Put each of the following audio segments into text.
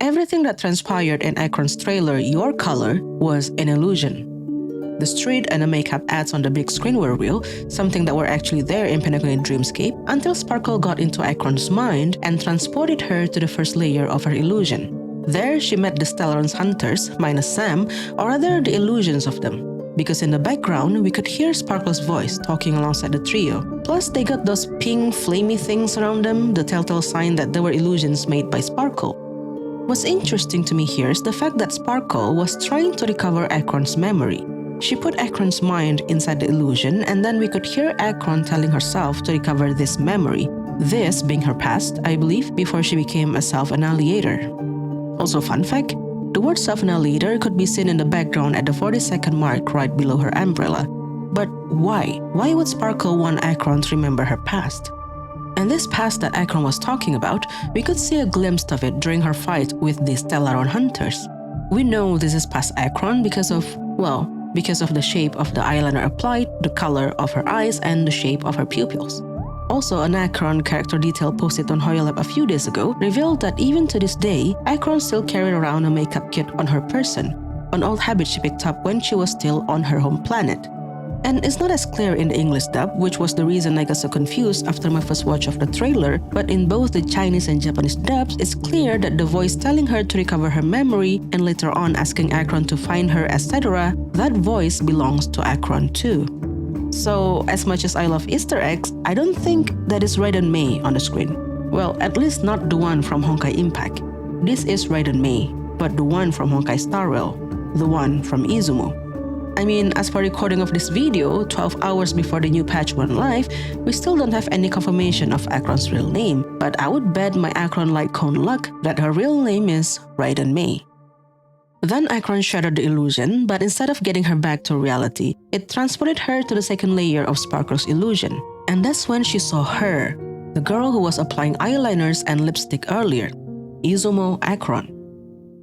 everything that transpired in Acheron's trailer, Your Color, was an illusion. The street and the makeup ads on the big screen were real, something that were actually there in Penacony Dreamscape, until Sparkle got into Acheron's mind and transported her to the first layer of her illusion. There, she met the Stellaron's hunters, minus Sam, or rather the illusions of them. Because in the background, we could hear Sparkle's voice talking alongside the trio. Plus, they got those pink, flamey things around them, the telltale sign that they were illusions made by Sparkle. What's interesting to me here is the fact that Sparkle was trying to recover Acheron's memory. She put Acheron's mind inside the illusion, and then we could hear Acheron telling herself to recover this memory, this being her past, I believe, before she became a self-annihilator. Also, fun fact, the word self-annihilator could be seen in the background at the 40-second mark right below her umbrella. But why? Why would Sparkle want Acheron to remember her past? And this past that Acheron was talking about, we could see a glimpse of it during her fight with the Stellaron hunters. We know this is past Acheron because of the shape of the eyeliner applied, the color of her eyes, and the shape of her pupils. Also, an Acheron character detail posted on Hoyolab a few days ago revealed that even to this day, Acheron still carried around a makeup kit on her person, an old habit she picked up when she was still on her home planet. And it's not as clear in the English dub, which was the reason I got so confused after my first watch of the trailer, but in both the Chinese and Japanese dubs, it's clear that the voice telling her to recover her memory and later on asking Acheron to find her, etc., that voice belongs to Acheron too. So, as much as I love Easter eggs, I don't think that is Raiden Mei on the screen. Well, at least not the one from Honkai Impact. This is Raiden Mei, but the one from Honkai Star Rail, the one from Izumo. I mean, as per recording of this video, 12 hours before the new patch went live, we still don't have any confirmation of Acheron's real name, but I would bet my Acheron Light Cone luck that her real name is Raiden Mei. Then Acheron shattered the illusion, but instead of getting her back to reality, it transported her to the second layer of Sparkle's illusion. And that's when she saw her, the girl who was applying eyeliners and lipstick earlier, Izumo Acheron.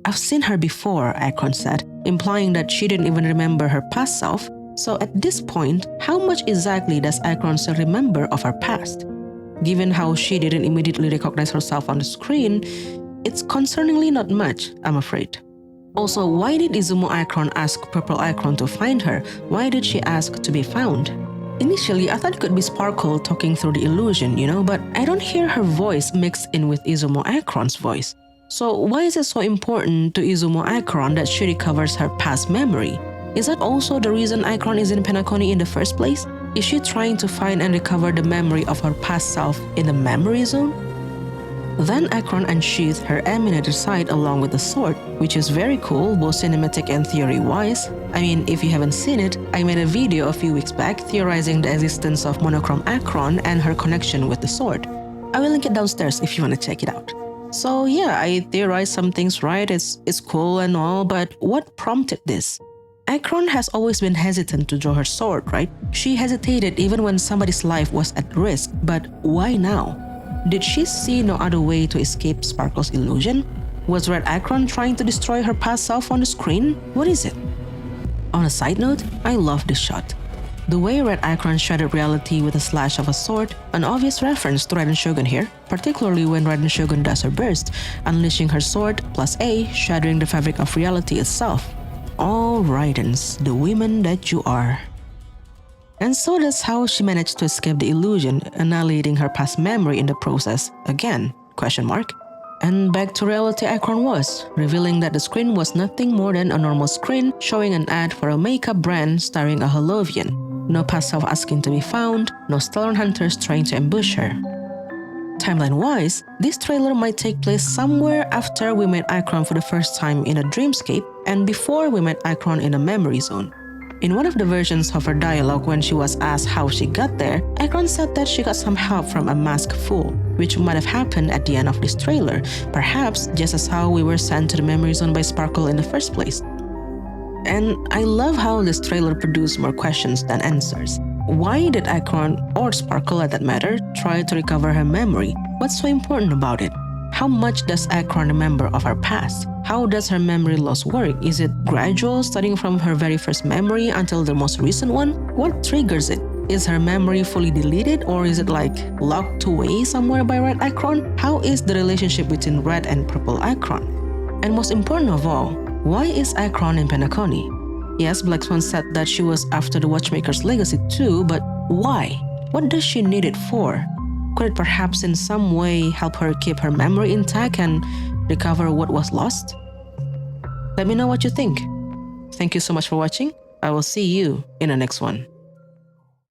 I've seen her before, Acheron said, implying that she didn't even remember her past self. So at this point, how much exactly does Acheron still remember of her past? Given how she didn't immediately recognize herself on the screen, it's concerningly not much, I'm afraid. Also, why did Izumo Acheron ask Purple Acheron to find her? Why did she ask to be found? Initially, I thought it could be Sparkle talking through the illusion, but I don't hear her voice mixed in with Izumo Acheron's voice. So why is it so important to Izumo Acheron that she recovers her past memory? Is that also the reason Acheron is in Penacony in the first place? Is she trying to find and recover the memory of her past self in the memory zone? Then Acheron unsheathed her emanator side along with the sword, which is very cool both cinematic and theory-wise. I mean, if you haven't seen it, I made a video a few weeks back theorizing the existence of monochrome Acheron and her connection with the sword. I will link it downstairs if you want to check it out. So yeah, I theorized some things, right? It's cool and all, but what prompted this? Acheron has always been hesitant to draw her sword, right? She hesitated even when somebody's life was at risk, but why now? Did she see no other way to escape Sparkle's illusion? Was Red Acheron trying to destroy her past self on the screen? What is it? On a side note, I love this shot. The way Red Acheron shattered reality with a slash of a sword, an obvious reference to Raiden Shogun here, particularly when Raiden Shogun does her burst, unleashing her sword plus A, shattering the fabric of reality itself. All Raidens, the women that you are. And so that's how she managed to escape the illusion, annihilating her past memory in the process, again, ? And back to reality Acheron was, revealing that the screen was nothing more than a normal screen showing an ad for a makeup brand starring a Holovian. No past self asking to be found, no Stellaron hunters trying to ambush her. Timeline-wise, this trailer might take place somewhere after we met Acheron for the first time in a dreamscape and before we met Acheron in a memory zone. In one of the versions of her dialogue when she was asked how she got there, Acheron said that she got some help from a masked fool, which might have happened at the end of this trailer, perhaps just as how we were sent to the memory zone by Sparkle in the first place. And I love how this trailer produced more questions than answers. Why did Acheron, or Sparkle at that matter, try to recover her memory? What's so important about it? How much does Acheron remember of her past? How does her memory loss work? Is it gradual, starting from her very first memory until the most recent one? What triggers it? Is her memory fully deleted, or is it like locked away somewhere by Red Acheron? How is the relationship between Red and Purple Acheron? And most important of all, why is Acheron in Penacony? Yes, Black Swan said that she was after the watchmaker's legacy too, but why? What does she need it for? Could it perhaps in some way help her keep her memory intact and recover what was lost? Let me know what you think. Thank you so much for watching. I will see you in the next one.